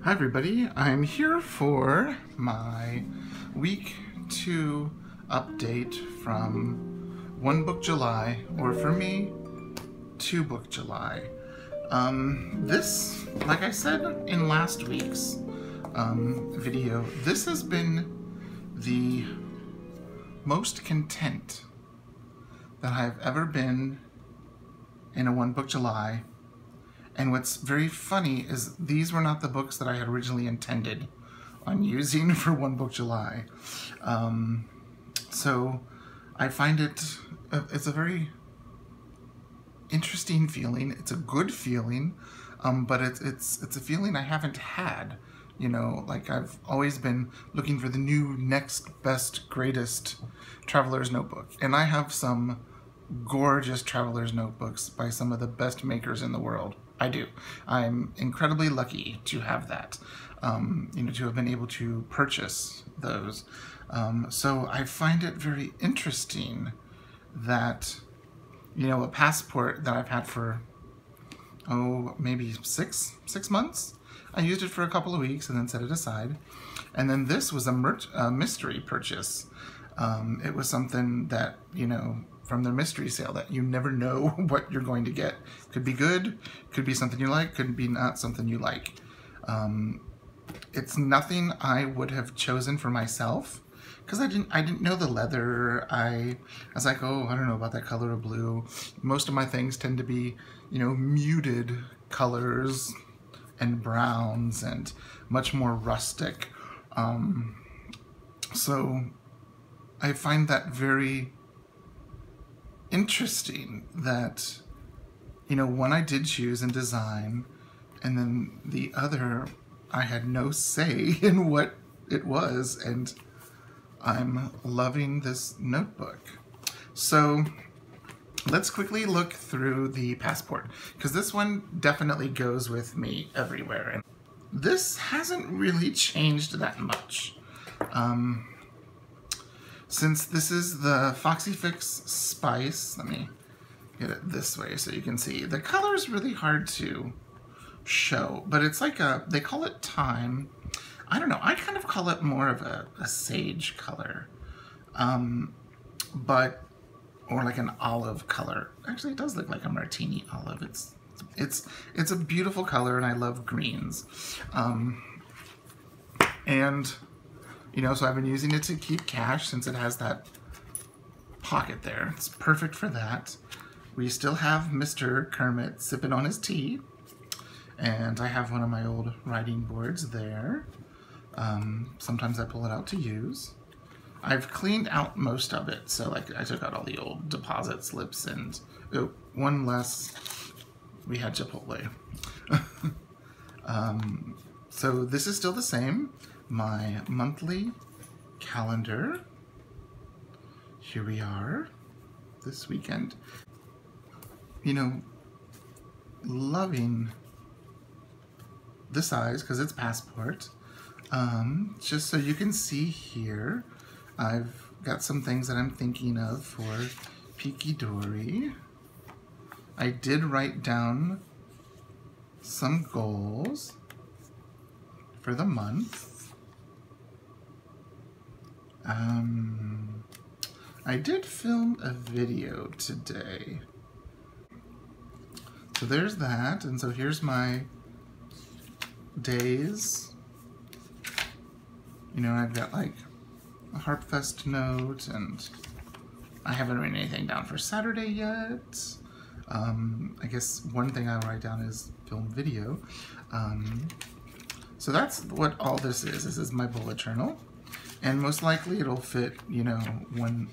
Hi everybody, I'm here for my week 2 update from One Book July, or for me, 2 Book July. This, like I said in last week's video, this has been the most content that I've ever been in a One Book July. And what's very funny is these were not the books that I had originally intended on using for One Book July. So I find it's a very interesting feeling. It's a good feeling, but it's a feeling I haven't had. You know, like I've always been looking for the new next best greatest traveler's notebook. And I have some gorgeous traveler's notebooks by some of the best makers in the world. I do. I'm incredibly lucky to have that, you know, to have been able to purchase those. So I find it very interesting that, you know, a passport that I've had for, maybe six months. I used it for a couple of weeks and then set it aside. And then this was a mystery purchase. It was something that, you know, from their mystery sale that you never know what you're going to get. Could be good, could be something you like, could be not something you like. It's nothing I would have chosen for myself because I didn't know the leather. I was like, oh, I don't know about that color of blue. Most of my things tend to be, you know, muted colors and browns and much more rustic. So I find that very interesting that, you know, one I did choose in design, and then the other I had no say in what it was, and I'm loving this notebook. So let's quickly look through the passport, because this one definitely goes with me everywhere, and this hasn't really changed that much. Since this is the Foxy Fix Spice, let me get it this way so you can see. The color is really hard to show, but it's like they call it thyme. I don't know, I kind of call it more of a sage color, or like an olive color. Actually, it does look like a martini olive. It's a beautiful color, and I love greens. And you know, so I've been using it to keep cash since it has that pocket there. It's perfect for that. We still have Mr. Kermit sipping on his tea. And I have one of my old writing boards there. Sometimes I pull it out to use. I've cleaned out most of it. So like I took out all the old deposit slips and, oh, one less. We had Chipotle. So this is still the same. My monthly calendar. Here we are this weekend. You know, loving the size because it's passport. Just so you can see here, I've got some things that I'm thinking of for Peaky Dory. I did write down some goals for the month. I did film a video today. So there's that, and so here's my days. You know, I've got like a Harpfest note, and I haven't written anything down for Saturday yet. I guess one thing I'll write down is film video. So that's what all this is. This is my bullet journal. And most likely it'll fit, you know, one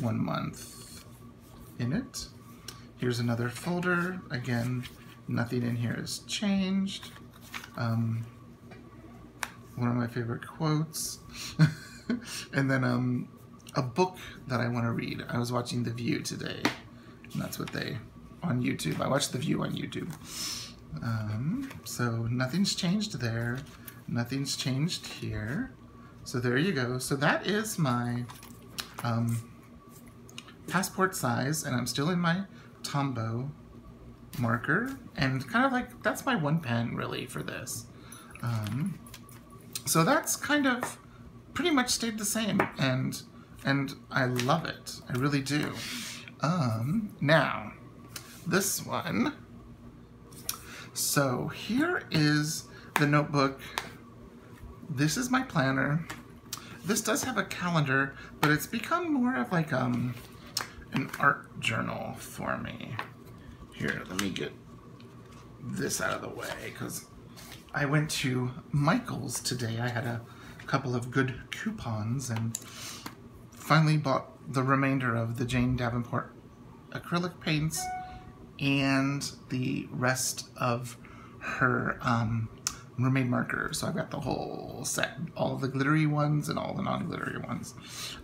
month in it. Here's another folder. Again, nothing in here has changed. One of my favorite quotes. And then a book that I want to read. I was watching The View today, and that's what on YouTube. I watched The View on YouTube. So nothing's changed there. Nothing's changed here. So there you go. So that is my passport size, and I'm still in my Tombow marker, and kind of like, that's my one pen really for this. So that's kind of pretty much stayed the same, and I love it. I really do. Now, this one. So here is the notebook. This is my planner. This does have a calendar, but it's become more of like an art journal for me. Here, let me get this out of the way, because I went to Michael's today. I had a couple of good coupons and finally bought the remainder of the Jane Davenport acrylic paints and the rest of her mermaid markers. So I've got the whole set, all the glittery ones and all the non-glittery ones.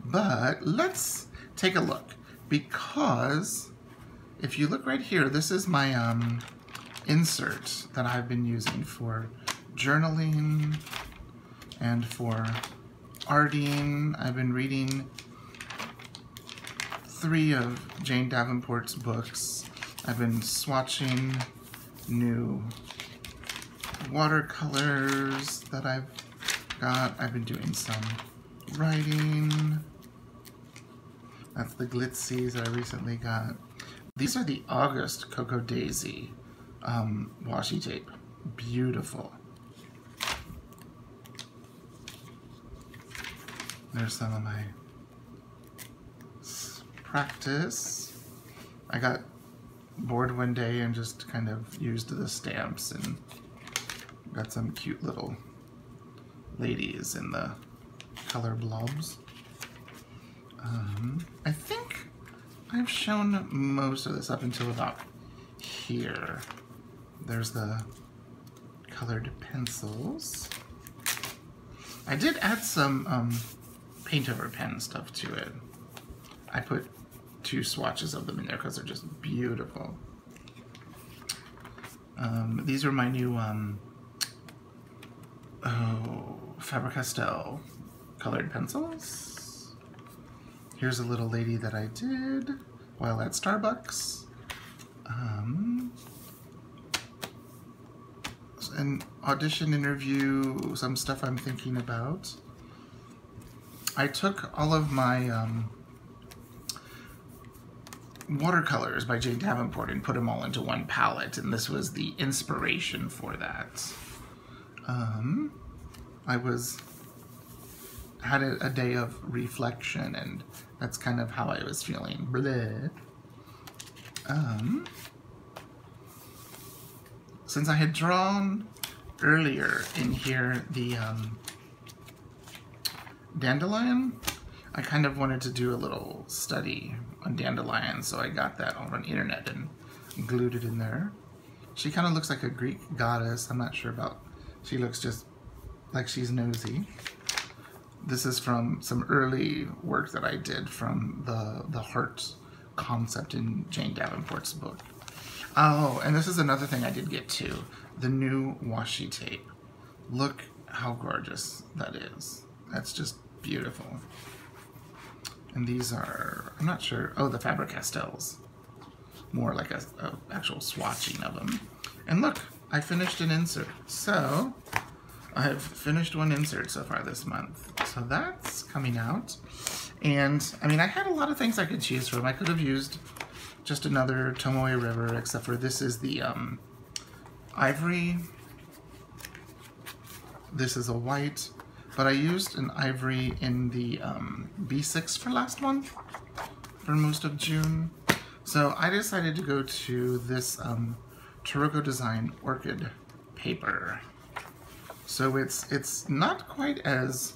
But let's take a look, because if you look right here, this is my insert that I've been using for journaling and for arting. I've been reading 3 of Jane Davenport's books. I've been swatching new watercolors that I've got. I've been doing some writing. That's the Glitzies that I recently got. These are the August Cocoa Daisy washi tape. Beautiful. There's some of my practice. I got bored one day and just kind of used the stamps and got some cute little ladies in the color blobs. I think I've shown most of this up until about here. There's the colored pencils. I did add some paint over pen stuff to it. I put 2 swatches of them in there because they're just beautiful. These are my new Faber-Castell colored pencils. Here's a little lady that I did while at Starbucks. An audition interview, some stuff I'm thinking about. I took all of my watercolors by Jane Davenport and put them all into one palette, and this was the inspiration for that. I had a day of reflection, and that's kind of how I was feeling. Bleh. Since I had drawn earlier in here the dandelion, I kind of wanted to do a little study on dandelion, so I got that on the internet and glued it in there. She kind of looks like a Greek goddess. I'm not sure about, she looks just like she's nosy. This is from some early work that I did from the heart concept in Jane Davenport's book. Oh, and this is another thing I did get too, the new washi tape. Look how gorgeous that is. That's just beautiful. And these are, I'm not sure, oh, the Faber-Castells. More like a actual swatching of them. And look, I finished an insert. So, I've finished one insert so far this month. So that's coming out. And, I mean, I had a lot of things I could choose from. I could have used just another Tomoe River, except for this is the ivory. This is a white. But I used an ivory in the B6 for last month, for most of June. So I decided to go to this Taroko Design Orchid paper. So it's not quite as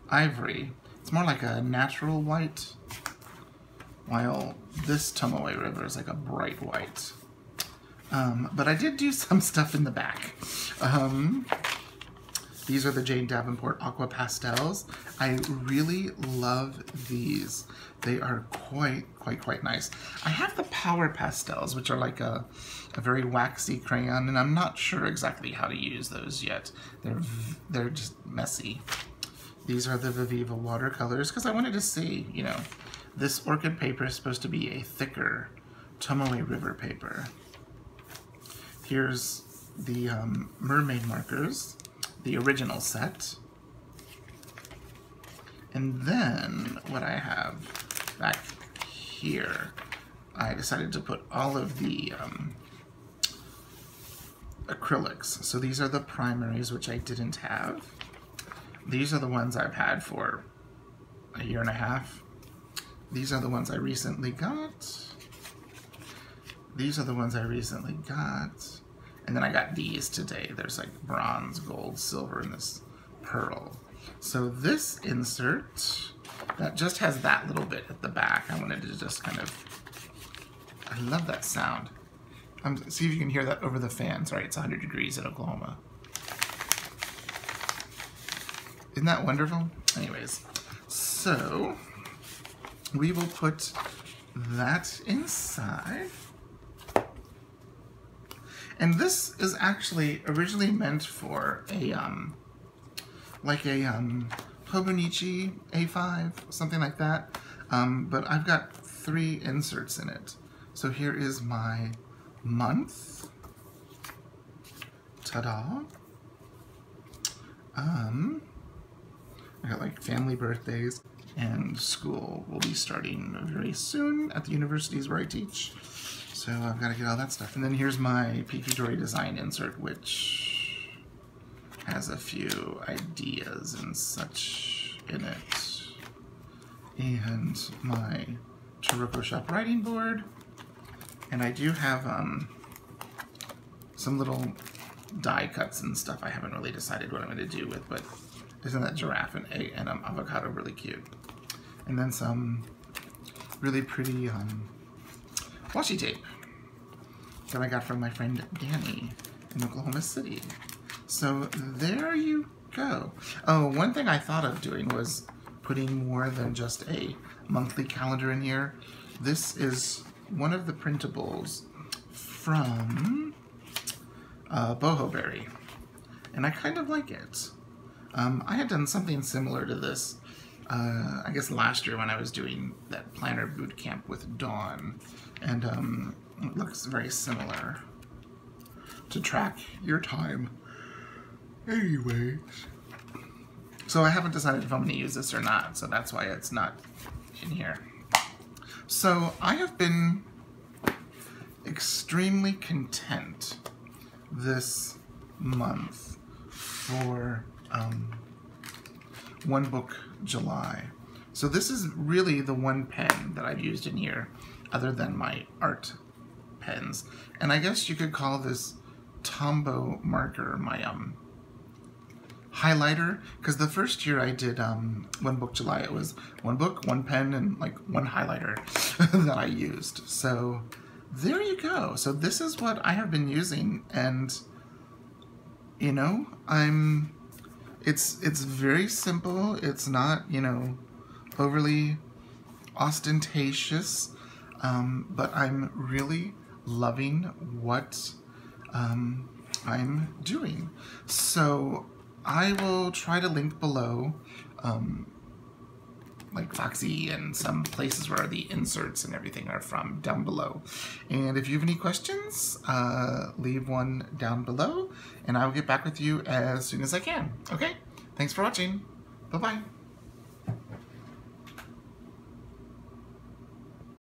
ivory. It's more like a natural white, while this Tomoe River is like a bright white. But I did do some stuff in the back. These are the Jane Davenport Aqua Pastels. I really love these. They are quite nice. I have the Power Pastels, which are like a very waxy crayon, and I'm not sure exactly how to use those yet. They're just messy. These are the Viviva watercolors, because I wanted to see, you know, this orchid paper is supposed to be a thicker Tomoe River paper. Here's the mermaid markers, the original set. And then what I have back here, I decided to put all of the acrylics. So these are the primaries, which I didn't have. These are the ones I've had for a year and a half. These are the ones I recently got. These are the ones I recently got. And then I got these today. There's like bronze, gold, silver, and this pearl. So this insert, that just has that little bit at the back. I wanted to just kind of, I love that sound. See if you can hear that over the fan. Sorry, it's 100 degrees in Oklahoma. Isn't that wonderful? Anyways, so we will put that inside. And this is actually originally meant for a, like a Hobonichi A5, something like that. But I've got 3 inserts in it. So here is my month. Ta-da. I got like family birthdays, and school will be starting very soon at the universities where I teach. So I've got to get all that stuff. And then here's my Peaky Dory design insert, which has a few ideas and such in it. And my Mylk Shoppe writing board. And I do have some little die cuts and stuff I haven't really decided what I'm going to do with, but isn't that giraffe and egg and avocado really cute? And then some really pretty washi tape that I got from my friend Danny in Oklahoma City. So there you go. Oh, one thing I thought of doing was putting more than just a monthly calendar in here. This is one of the printables from Bohoberry, and I kind of like it. I had done something similar to this, I guess last year when I was doing that planner boot camp with Dawn, and it looks very similar to track your time. Anyways, so I haven't decided if I'm going to use this or not, so that's why it's not in here. So I have been extremely content this month for One Book July. So this is really the one pen that I've used in here other than my art pens. And I guess you could call this Tombow marker my highlighter, because the first year I did One Book July, it was one book, one pen, and like one highlighter that I used. So there you go. So this is what I have been using, and you know, it's very simple. It's not, you know, overly ostentatious, but I'm really loving what I'm doing. So I will try to link below like Foxy and some places where the inserts and everything are from down below. And if you have any questions, leave one down below, and I will get back with you as soon as I can. Okay? Thanks for watching. Bye-bye.